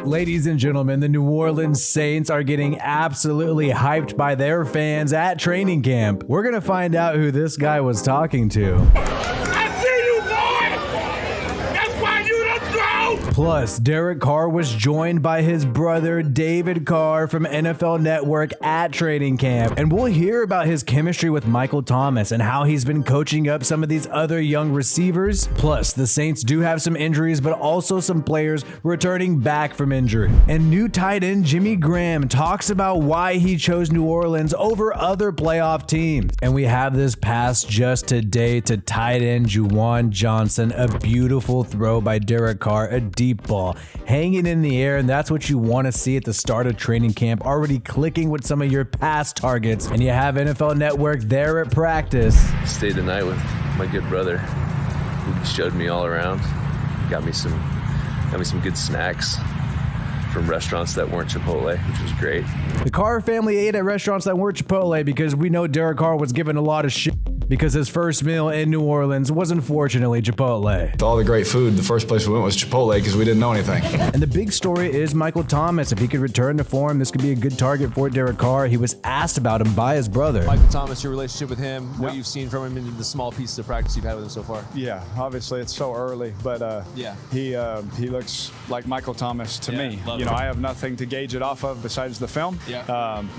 Ladies and gentlemen, the New Orleans Saints are getting absolutely hyped by their fans at training camp. We're going to find out who this guy was talking to. Plus, Derek Carr was joined by his brother David Carr from NFL Network at training camp. And we'll hear about his chemistry with Michael Thomas and how he's been coaching up some of these other young receivers. Plus, the Saints do have some injuries, but also some players returning back from injury. And new tight end Jimmy Graham talks about why he chose New Orleans over other playoff teams. And we have this pass just today to tight end Juwan Johnson, a beautiful throw by Derek Carr, a deep ball hanging in the air, and that's what you want to see at the start of training camp, already clicking with some of your pass targets. And you have NFL Network there at practice. Stayed the night with my good brother, who showed me all around, got me some good snacks from restaurants that weren't Chipotle, which was great. The Carr family ate at restaurants that weren't Chipotle because we know Derek Carr was given a lot of shit because his first meal in New Orleans was unfortunately Chipotle. With all the great food, the first place we went was Chipotle because we didn't know anything. And the big story is Michael Thomas. If he could return to form, this could be a good target for Derek Carr. He was asked about him by his brother. Michael Thomas, your relationship with him, what you've seen from him in the small pieces of practice you've had with him so far. Yeah, obviously it's so early, but he looks like Michael Thomas to me. You know, I have nothing to gauge it off of besides the film.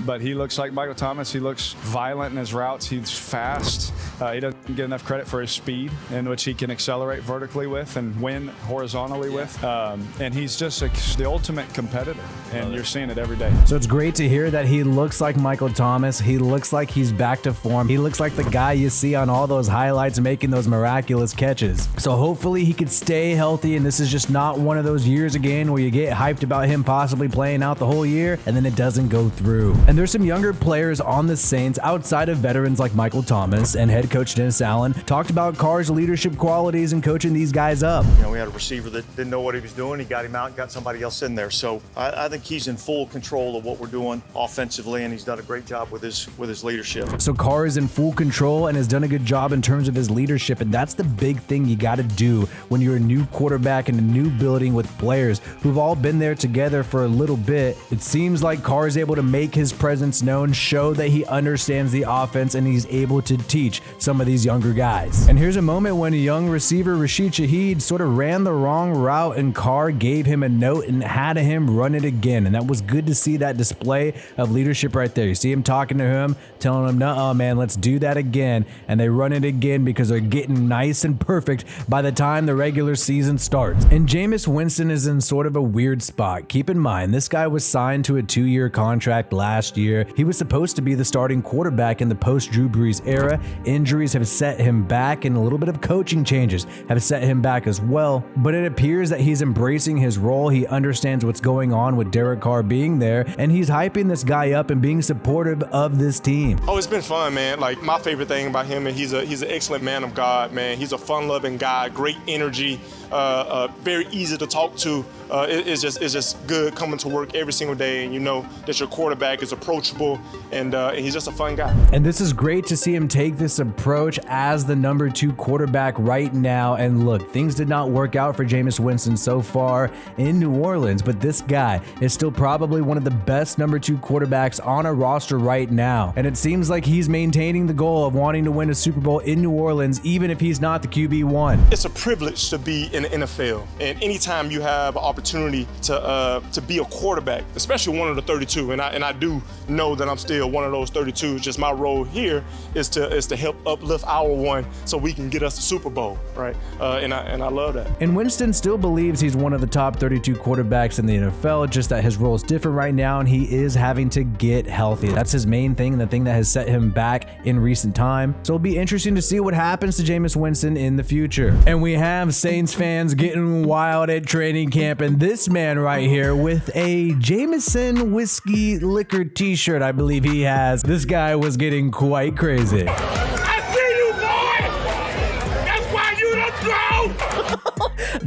But he looks like Michael Thomas. He looks violent in his routes. He's fast. He doesn't get enough credit for his speed, in which he can accelerate vertically with and win horizontally with. And he's just the ultimate competitor, and you're seeing it every day. So it's great to hear that he looks like Michael Thomas. He looks like he's back to form. He looks like the guy you see on all those highlights making those miraculous catches. So hopefully he could stay healthy, and this is just not one of those years again where you get hyped about him possibly playing out the whole year and then it doesn't go through. And there's some younger players on the Saints outside of veterans like Michael Thomas, and head coach Dennis Allen talked about Carr's leadership qualities and coaching these guys up. You know, we had a receiver that didn't know what he was doing. He got him out and got somebody else in there. So I think he's in full control of what we're doing offensively, and he's done a great job with his leadership. So Carr is in full control and has done a good job in terms of his leadership, and that's the big thing you got to do when you're a new quarterback in a new building with players who've all been there together for a little bit. It seems like Carr is able to make his presence known, show that he understands the offense, and he's able to teach some of these younger guys. And here's a moment when a young receiver, Rashid Shaheed, sort of ran the wrong route, and Carr gave him a note and had him run it again. And that was good to see that display of leadership right there. You see him talking to him, telling him, "Nuh-uh, man, let's do that again." And they run it again because they're getting nice and perfect by the time the regular season starts. And Jameis Winston is in sort of a weird spot. Keep in mind, this guy was signed to a 2-year contract last year. He was supposed to be the starting quarterback in the post-Drew Brees era. Injuries have set him back, and a little bit of coaching changes have set him back as well. But it appears that he's embracing his role. He understands what's going on with Derek Carr being there, and he's hyping this guy up and being supportive of this team. Oh, it's been fun, man. Like, my favorite thing about him is he's an excellent man of God, man. He's a fun-loving guy, great energy, very easy to talk to. It's just good coming to work every single day, and you know that your quarterback is approachable, and he's just a fun guy. And this is great to see him take this approach as the number 2 quarterback right now. And look, things did not work out for Jameis Winston so far in New Orleans, but this guy is still probably one of the best number 2 quarterbacks on a roster right now. And it seems like he's maintaining the goal of wanting to win a Super Bowl in New Orleans, even if he's not the QB1. It's a privilege to be in the NFL, and anytime you have an opportunity to be a quarterback, especially one of the 32, and I do know that I'm still one of those 32. Just my role here is to help uplift our one so we can get us the Super Bowl, right? And I love that. And Winston still believes he's one of the top 32 quarterbacks in the NFL, just that his role is different right now, and he is having to get healthy. That's his main thing, and the thing that has set him back in recent time. So it'll be interesting to see what happens to Jameis Winston in the future. And we have Saints fans getting wild at training camp, and this man right here with a Jameson whiskey liquor t-shirt, I believe he has. This guy was getting quite crazy.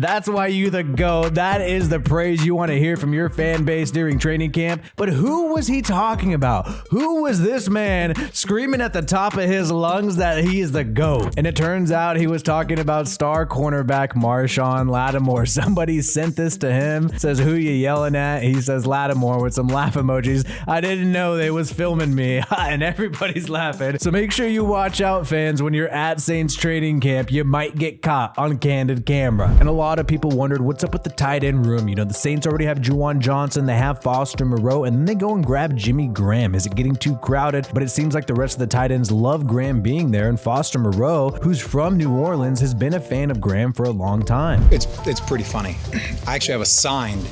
That's why you the GOAT. That is the praise you want to hear from your fan base during training camp. But who was he talking about? Who was this man screaming at the top of his lungs that he is the GOAT? And it turns out he was talking about star cornerback Marshawn Lattimore. Somebody sent this to him. Says, who you yelling at? He says Lattimore with some laugh emojis. I didn't know they was filming me. And everybody's laughing. So make sure you watch out, fans, when you're at Saints training camp. You might get caught on candid camera. And a lot of people wondered what's up with the tight end room. You know, the Saints already have Juwan Johnson, they have Foster Moreau, and then they go and grab Jimmy Graham. Is it getting too crowded? But it seems like the rest of the tight ends love Graham being there, and Foster Moreau, who's from New Orleans, has been a fan of Graham for a long time. It's pretty funny. I actually have a signed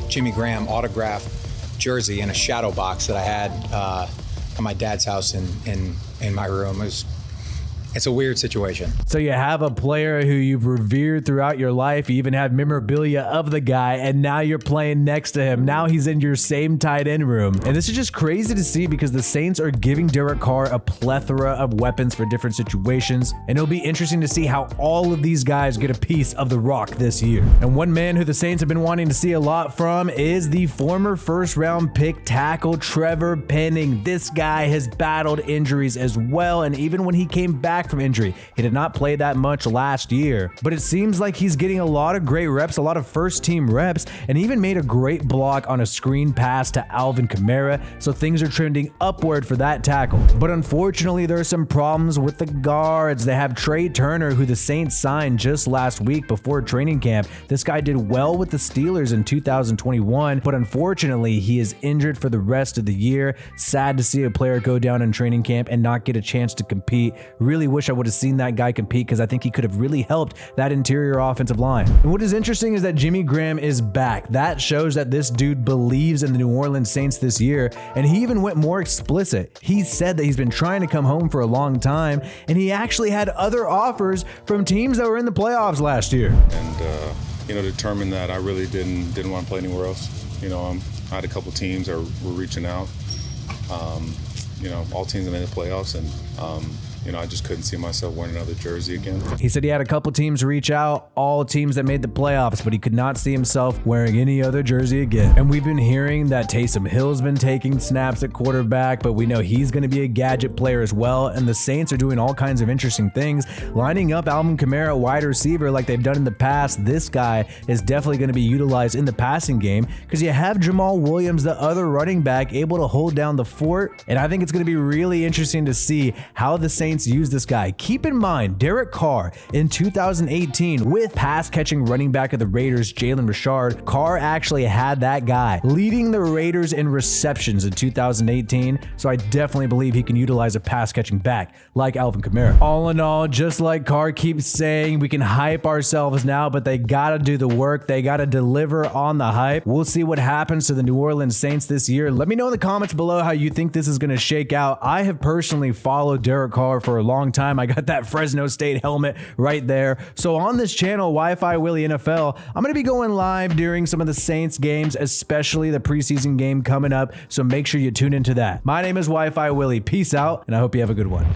Jimmy Graham autographed jersey in a shadow box that I had at my dad's house in my room. It's a weird situation. So you have a player who you've revered throughout your life. You even have memorabilia of the guy, and now you're playing next to him. Now he's in your same tight end room. And this is just crazy to see because the Saints are giving Derek Carr a plethora of weapons for different situations. And it'll be interesting to see how all of these guys get a piece of the rock this year. And one man who the Saints have been wanting to see a lot from is the former first-round pick tackle Trevor Penning. This guy has battled injuries as well, and even when he came back from injury, he did not play that much last year, but it seems like he's getting a lot of great reps, a lot of first team reps, and even made a great block on a screen pass to Alvin Kamara, so things are trending upward for that tackle. But unfortunately, there are some problems with the guards. They have Trey Turner, who the Saints signed just last week before training camp. This guy did well with the Steelers in 2021, but unfortunately, he is injured for the rest of the year. Sad to see a player go down in training camp and not get a chance to compete. Really wish I would have seen that guy compete because I think he could have really helped that interior offensive line. And what is interesting is that Jimmy Graham is back. That shows that this dude believes in the New Orleans Saints this year, and he even went more explicit. He said that he's been trying to come home for a long time, and he actually had other offers from teams that were in the playoffs last year. And determined that I really didn't want to play anywhere else. I had a couple teams that were reaching out. All teams that made the playoffs, and I just couldn't see myself wearing another jersey again. He said he had a couple teams reach out, all teams that made the playoffs, but he could not see himself wearing any other jersey again. And we've been hearing that Taysom Hill's been taking snaps at quarterback, but we know he's going to be a gadget player as well. And the Saints are doing all kinds of interesting things, lining up Alvin Kamara wide receiver like they've done in the past. This guy is definitely going to be utilized in the passing game because you have Jamal Williams, the other running back, able to hold down the fort. And I think it's going to be really interesting to see how the Saints use this guy. Keep in mind, Derek Carr in 2018 with pass-catching running back of the Raiders, Jalen Richard, Carr actually had that guy leading the Raiders in receptions in 2018, so I definitely believe he can utilize a pass-catching back like Alvin Kamara. All in all, just like Carr keeps saying, we can hype ourselves now, but they gotta do the work. They gotta deliver on the hype. We'll see what happens to the New Orleans Saints this year. Let me know in the comments below how you think this is gonna shake out. I have personally followed Derek Carr for a long time. I got that Fresno State helmet right there. So on this channel, WiFiWillie NFL, I'm going to be going live during some of the Saints games, especially the preseason game coming up. So make sure you tune into that. My name is WiFiWillie. Peace out, and I hope you have a good one.